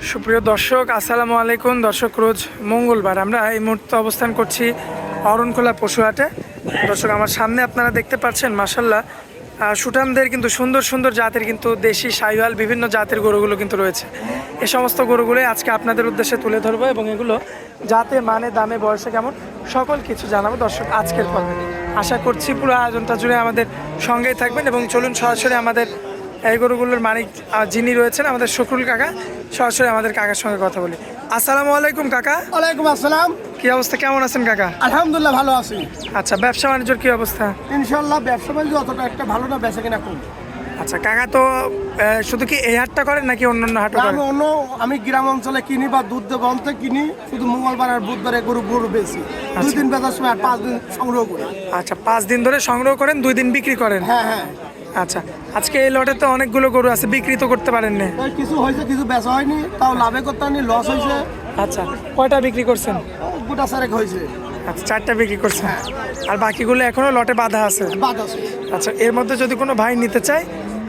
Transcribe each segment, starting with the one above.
সুপ্রিয় দর্শক, আসসালামু আলাইকুম। দর্শক, রোজ মঙ্গলবার আমরা এই মুহূর্তে অবস্থান করছি অরণখোলা পশুহাটে। দর্শক, আমার সামনে আপনারা দেখতে পাচ্ছেন মাশাল্লাহ সুঠামদের কিন্তু সুন্দর সুন্দর জাতের কিন্তু দেশি শাহিওয়াল বিভিন্ন জাতের গরুগুলো কিন্তু রয়েছে। এই সমস্ত গরুগুলোই আজকে আপনাদের উদ্দেশ্যে তুলে ধরবো এবং এগুলো জাতে, মানে, দামে, বয়সে কেমন সকল কিছু জানাবো দর্শক আজকের পর্বে। আশা করছি পুরো আয়োজনটা জুড়ে আমাদের সঙ্গেই থাকবেন এবং চলুন সরাসরি আমাদের এই গরুগুলোর মালিক যিনি রয়েছেন আমাদের শকরুল কাকা, সরাসরি আমাদের কাকার সঙ্গে কথা বলি। আসসালামু আলাইকুম কাকা। ওয়ালাইকুম আসসালাম। কি অবস্থা, কেমন আছেন কাকা? আলহামদুলিল্লাহ ভালো আছি। আচ্ছা, ব্যবসা বাণিজ্যের কি অবস্থা? ইনশাআল্লাহ ব্যবসা বাণিজ্য অতটা একটা ভালো না, বেচা কিনা কম। আচ্ছা কাকা, তো শুধু কি এই হাটটা করেন নাকি অন্যান্য হাটও করেন? আমি গ্রাম অঞ্চলে কিনি বা দুধ বন্ধে কিনি, শুধু মঙ্গলবার আর বুধবারে গরু বেশি। 2 দিন বেচার সময় আর 5 দিন সংগ্রহ করি। আচ্ছা, 5 দিন ধরে সংগ্রহ করেন, 2 দিন বিক্রি করেন? হ্যাঁ হ্যাঁ। আচ্ছা, আজকে এই লটে তো অনেকগুলো গরু আছে, বিক্রি তো করতে পারেন না? কিছু হয়েছে, কিছু বেচা হয়নি, তাও লাভে করতে হয়নি, লস হয়েছে। আচ্ছা, কয়টা বিক্রি করছেন? গোটা সারেক হয়েছে। আচ্ছা, 4টা বিক্রি করছেন, আর বাকিগুলো এখনো লটে বাঁধা আছে? বাদ আছে। আচ্ছা, এর মধ্যে যদি কোনো ভাই নিতে চায়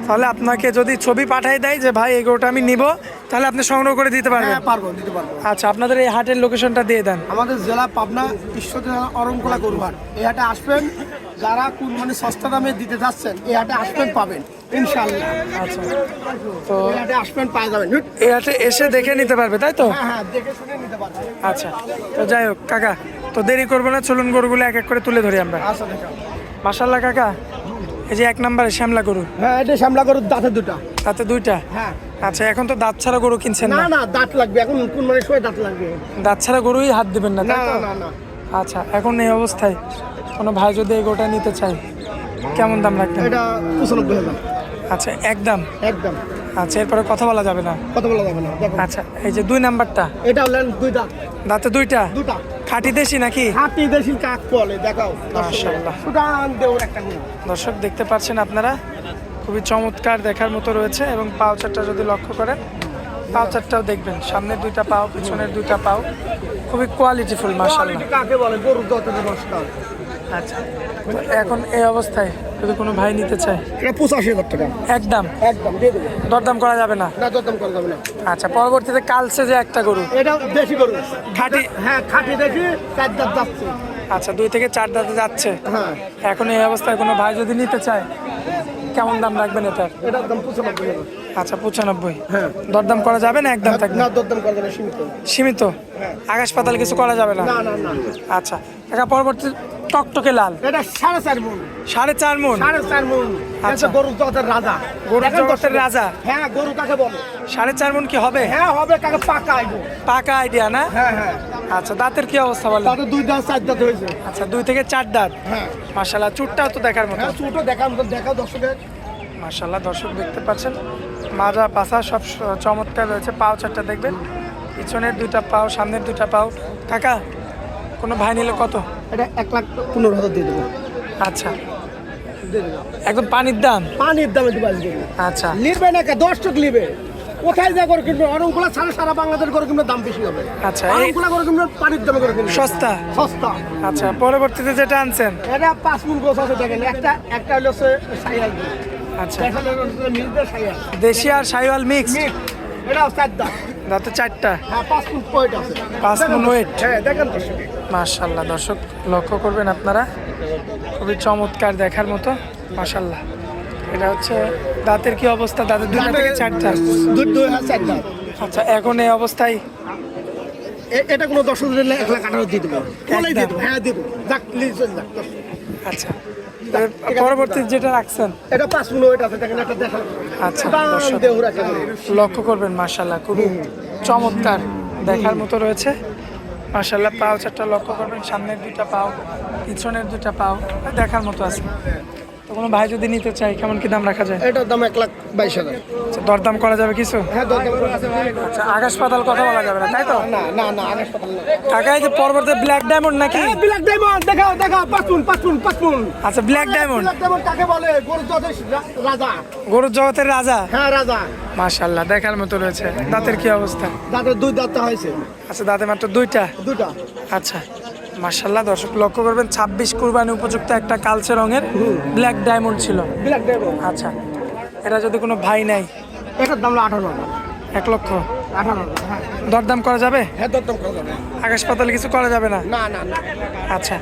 তাহলে আপনাকে যদি ছবি পাঠিয়ে দেয় যে ভাই এই গরুটা আমি নিব, তাহলে আপনি সংগ্রহ করে দিতে পারবেন? হ্যাঁ পারবো, দিতে পারবো। আচ্ছা, আপনাদের এই হাটের লোকেশনটা দিয়ে দেন। আমাদের জেলা পাবনা, ঈশ্বরদী থানা, অরণখোলা গরুহাট। এই হাটে আসবেন, যারা মানে সস্তা দামে দিতে যাচ্ছেন এই হাটে আসবেন, পাবেন ইনশাআল্লাহ। আচ্ছা, তো এই হাটে আসবেন, পাওয়া যাবেন। এই হাটে এসে দেখে নিতে পারবে, তাই তো? হ্যাঁ হ্যাঁ, দেখে শুনে নিতে পারবেন। আচ্ছা, তো যাই হোক কাকা, তো দেরি করবো না, চলুন গরুগুলো এক এক করে তুলে ধরি আমরা। আচ্ছা দেখা। মাশাআল্লাহ কাকা, এই যে 1 নম্বরে শ্যামলা গরু, হ্যাঁ এটা শ্যামলা গরুর দাঁতে দুটা। তাতে 2টা? হ্যাঁ। আচ্ছা, এখন তো দাঁত ছাড়া গরু কিনছেন না না? না, দাঁত লাগবে এখন, কোন মানে সময় দাঁত লাগবে। দাঁত ছাড়া গরুই হাত দিবেন না, না তাই তো? না না। আচ্ছা, এখন এই অবস্থায় কোনো ভাই যদি এই গরুটা নিতে চায় কেমন দাম রাখবেন? এটা 95,000। আচ্ছা, একদম? একদম। আচ্ছা, এরপরে কথা বলা যাবে না? কত বলা যাবে না, দেখো। আচ্ছা, এই যে 2 নাম্বারটা, এটা হলেন 2 দাঁত। দাঁতে 2টা? দুটা। খাঁটি দেশি নাকি? হাতি দেশি কাক বলে, দেখাও। মাশাআল্লাহ। সুদান দেওর একটা গরু। দর্শক দেখতে পাচ্ছেন আপনারা, খুবই চমৎকার দেখার মতো রয়েছে এবং পাউচারটা যদি লক্ষ্য করেন, পাউচারটাও দেখবেন, সামনের 2টা পাও, পিছনের 2টা পাও, খুবই কোয়ালিটিফুল মাশাআল্লাহ। কাকে বলে, গরুর দাঁতের নমস্কার। আচ্ছা, তো এখন এই অবস্থায় যদি কোনো ভাই নিতে চায়? এটা 85,000 টাকা। একদম? একদম দিয়ে দেবো। দরদাম করা যাবে না? না, দরদাম করা যাবে না। আচ্ছা, পরবর্তীতে কালসে যে একটা গরু, এটা দেশি গরু। খাঁটি? হ্যাঁ খাঁটি দেশি, 4 দাঁত যাচ্ছে। আচ্ছা, 2 থেকে 4 দাঁতে যাচ্ছে। হ্যাঁ। এখন এই অবস্থায় কোনো ভাই যদি নিতে চায় কেমন দাম রাখবেন এটার? এটার দাম 95,000। আচ্ছা, 95? হ্যাঁ। দরদাম করা যাবে না, একদম থাকবে? না, দরদাম করা যাবে না, সীমিত। সীমিত? আকাশ পাতাল কিছু করা যাবে না? না না না। আচ্ছা কাকা, পরবর্তী টকটকে লাল, এটা 4.5 মণ। 4.5 মণ? 4.5 মণ। আচ্ছা। এটা গরুর জগতের রাজা। গরুর দেখেন জগতের দর্শক। রাজা? হ্যাঁ, গরু কাকে বলে? 4.5 মণ কি হবে? হ্যাঁ হবে, কাকে পাকা আইবো। পাকা আইডিয়া না? হ্যাঁ হ্যাঁ। আচ্ছা, দাঁতের কি অবস্থা বলেন? তাতে 2 দাঁত 4 দাঁত হয়েছে। আচ্ছা, 2 থেকে 4 দাঁত। হ্যাঁ। মাশাআল্লাহ, চুটটাও তো দেখার মতো। হ্যাঁ, ছোটো দেখাও দর্শকের। মাশাআল্লাহ, দর্শক দেখতে পাচ্ছেন মাজা পাছা সব চমৎকার রয়েছে। পাও চারটা দেখবেন, পিছনের 2টা পাও, সামনের 2টা পাও। কাকা, কোনো ভাই নিলে কত? এটা 1,15,000 দিয়ে দেবো। আচ্ছা, দিয়ে দেবো। একদম পানির দাম? পানির দামে দিবা দেবো। আচ্ছা, লিখবে না কে, 10 টাকা লিবে। কোথায় যা করে কিনবে? অরণখোলা ছাড়া সারা বাংলাদেশ করে কিনবে, দাম বেশি হবে। আচ্ছা, এই অরণখোলা করে কিনবে, পানির দামে করে কিনবে, সস্তা? সস্তা। আচ্ছা, পরবর্তীতে যেটা আনছেন? এটা 5 মণ গোছ আছে, দেখেন। একটা হলো সাইয়াল। আচ্ছা, দেখা হলো মিলবে সাইয়াল। দেশি আর শাহিওয়াল মিক্স? এটাও 4 দাঁত। দাঁতে 4টা? হ্যাঁ, 5 মণ ওয়েট আছে। 5 মণ ওয়েট? হ্যাঁ, দেখেন দর্শক। মাশাআল্লাহ, দর্শক লক্ষ্য করবেন আপনারা, খুবই চমৎকার দেখার মতো মাশাআল্লাহ। এটা হচ্ছে দাঁতের কি অবস্থা? দাঁতের 2 থেকে 4টা? 2 হ্যাঁ, 4 দাঁত। আচ্ছা, এখন এই অবস্থায় এটা কোনো 10,000 দিলে 1,18,000 দিয়ে দেবো। বলেই দিয়ে দেবো। হ্যাঁ, দেবো। যাক, প্লিজ যাক। আচ্ছা, পরবর্তী যেটা রাখছেন? এটা 5 মণ ওয়েট আছে, দেখেন। একটা দেখা। আচ্ছা, দাম দর্শক দেহুর একটা গরু। লক্ষ্য করবেন মাশাআল্লাহ, খুবই চমৎকার দেখার মতো রয়েছে মাশাআল্লাহ। পাও চারটা লক্ষ্য করবেন, সামনের 2টা পাও, পিছনের 2টা পাও দেখার মতো আছে। তো কোনো ভাই যদি নিতে চাই কেমন কি দাম রাখা যায়? এটার দাম 1,22,000। আচ্ছা, দরদাম করা যাবে কিছু? হ্যাঁ, দরদাম করা আছে। আচ্ছা, আকাশ পাতাল কথা বলা যাবে না, তাই তো? না না না, আগে সকাল না। কাকা, এই যে পরবর্তী ব্ল্যাক ডায়মন্ড নাকি? হ্যাঁ, ব্ল্যাক ডায়মন্ড। দেখাও 5 মণ। আচ্ছা, ব্ল্যাক ডায়মন্ড? ব্ল্যাক ডায়মন্ড কাকে বলে? গরুর জগতের রাজা। গরুর জগতের রাজা? হ্যাঁ, রাজা। মাশাআল্লাহ, দেখার মতো রয়েছে। দাঁতের কি অবস্থা? দাঁতের 2 দাঁত হয়েছে। আচ্ছা, দাঁতে মাত্র 2টা? 2টা। আচ্ছা, মাশাআল্লাহ, দর্শক লক্ষ্য করবেন 26 কুরবানি উপযুক্ত একটা কালচে রঙের ব্ল্যাক ডায়মন্ড ছিল। Black diamond. আচ্ছা, এটা যদি কোনো ভাই নেয় এটার দাম হলো 18,000। 1 লক্ষ? 18,000, হ্যাঁ। দরদাম করা যাবে? হ্যাঁ, দরদাম করা যাবে। আকাশ পাতালে কিছু করা যাবে না? না না না। আচ্ছা,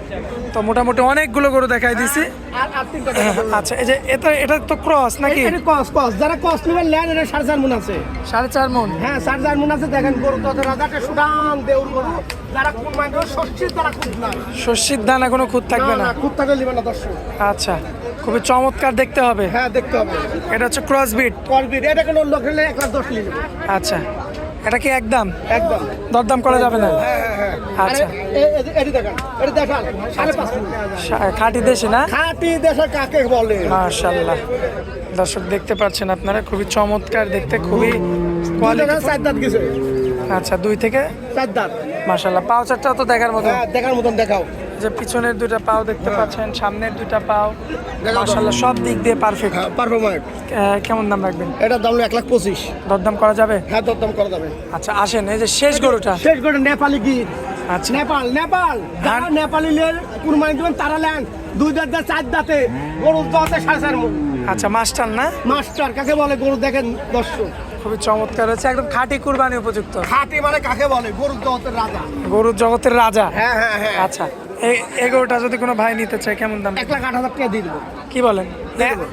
তো মোটামুটি অনেকগুলো গরু দেখাই দিছি। আর 3টা টাকা বললাম। আচ্ছা, এই যে এটা তো ক্রস নাকি? এটা কস যারা কস নেবেন ল্যান্ড এটা 4.5 মণ আছে। 4.5 মণ? হ্যাঁ, 4.5 মণ আছে। দেখেন গরু তো রাজাকে সুদান দেউর গরু, যারা কোন মানে ষষ্ঠীর তারা খুব না। শস্যির দানা কোনো খুঁত থাকবে না? খুব থাকলে নেবেন না দর্শক। আচ্ছা, খুবই চমৎকার দেখতে হবে। হ্যাঁ, দেখতে হবে। এটা হচ্ছে ক্রস বিট। করবি এটা কোনো লোক হলে 1,10,000 নিয়ে নেবে। আচ্ছা, এটা কি একদম? একদম। দরদাম করা যাবে না? হ্যাঁ হ্যাঁ হ্যাঁ। আচ্ছা, এটি দেখেন, এটা দেখান 5.5 মণ। খাঁটি দেশি না? খাঁটি দেশের কাকে বলে? মাশাআল্লাহ, দর্শক দেখতে পাচ্ছেন আপনারা, খুবই চমৎকার দেখতে, খুবই কোয়ালিটি 4 দাঁত গেছে। আচ্ছা, 2 থেকে 4 দাঁত। মাশাআল্লাহ, পাও চারটাও তো দেখার মতো। হ্যাঁ, দেখার মতন দেখাও। যে পিছনের 2টা পাও দেখতে পাচ্ছেন, সামনের 2টা পাও, মাশাআল্লাহ সব দিক দিয়ে পারফেক্ট। হ্যাঁ, পারফরম্যান্স। কেমন দাম রাখবেন? এটার দাম হলো 1,25,000। দরদাম করা যাবে? হ্যাঁ, দরদাম করা যাবে। আচ্ছা, আসেন এই যে শেষ গরুটা। শেষ করে নেপালি গির। আচ্ছা, নেপাল যারা নেপালি কুরবানি দিবেন তারা নেন 2 দাঁত 4 দাঁতে গরু দাঁতে 4.5 মণ। আচ্ছা, মাস্টার না? মাস্টার কাকে বলে? গরু দেখেন দর্শক, খুবই চমৎকার হচ্ছে, একদম খাঁটি কুরবানি উপযুক্ত। খাঁটি মানে কাকে বলে? গরু দাঁতের রাজা। গরুর জগতের রাজা। হ্যাঁ হ্যাঁ হ্যাঁ। আচ্ছা, এই গরুটা যদি কোনো ভাই নিতে চায় কেমন দাম? 1,08,000 টাকা দিয়ে দেবো। কি বলেন? দিয়ে দেবো।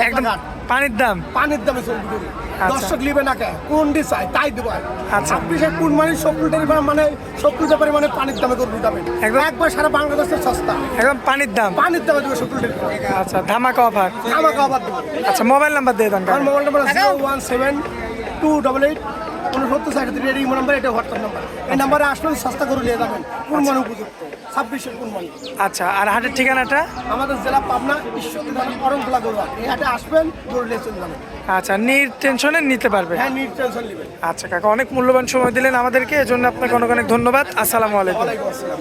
একদম 1,08,000 পানির দাম? পানির দামে চলবে গরু। আচ্ছা। দর্শক নিবে না কে? কোনটি চাই তাই দেবো। আচ্ছা। 26-এর কুরবানি 70 মানে 70 পরিমাণে পানির দামে গরু যাবে। একবার সারা বাংলাদেশের সস্তা। একদম পানির দাম? পানির দামে দেবো 70 টাকা। আচ্ছা, ধামাকা অফার। আমাকে আবার দেবো। আচ্ছা, মোবাইল নাম্বার দিয়ে দেন। আমার মোবাইল নাম্বার 017-288-6943 এই নাম্বার, এটা হোয়াটসঅ্যাপ নাম্বার। এই নাম্বারে আসলে সস্তা করে নিয়ে যাবেন, কুরবানি উপযুক্ত 26-এর কুরবানি। আচ্ছা, আর হাটের ঠিকানাটা? আমাদের জেলা পাবনা, ঈশ্বরদী থানা, অরণখোলা গরু হাট। এই হাটে আসবেন, গরু নিয়ে চলে যাবেন। আচ্ছা, টেনশনে নিতে পারবে? হ্যাঁ, টেনশন নেবেন। আচ্ছা কাকা, অনেক মূল্যবান সময় দিলেন আমাদেরকে, এজন্য আপনাকে অনেক অনেক ধন্যবাদ। আসসালামু আলাইকুম। ওয়ালাইকুম আসসালাম।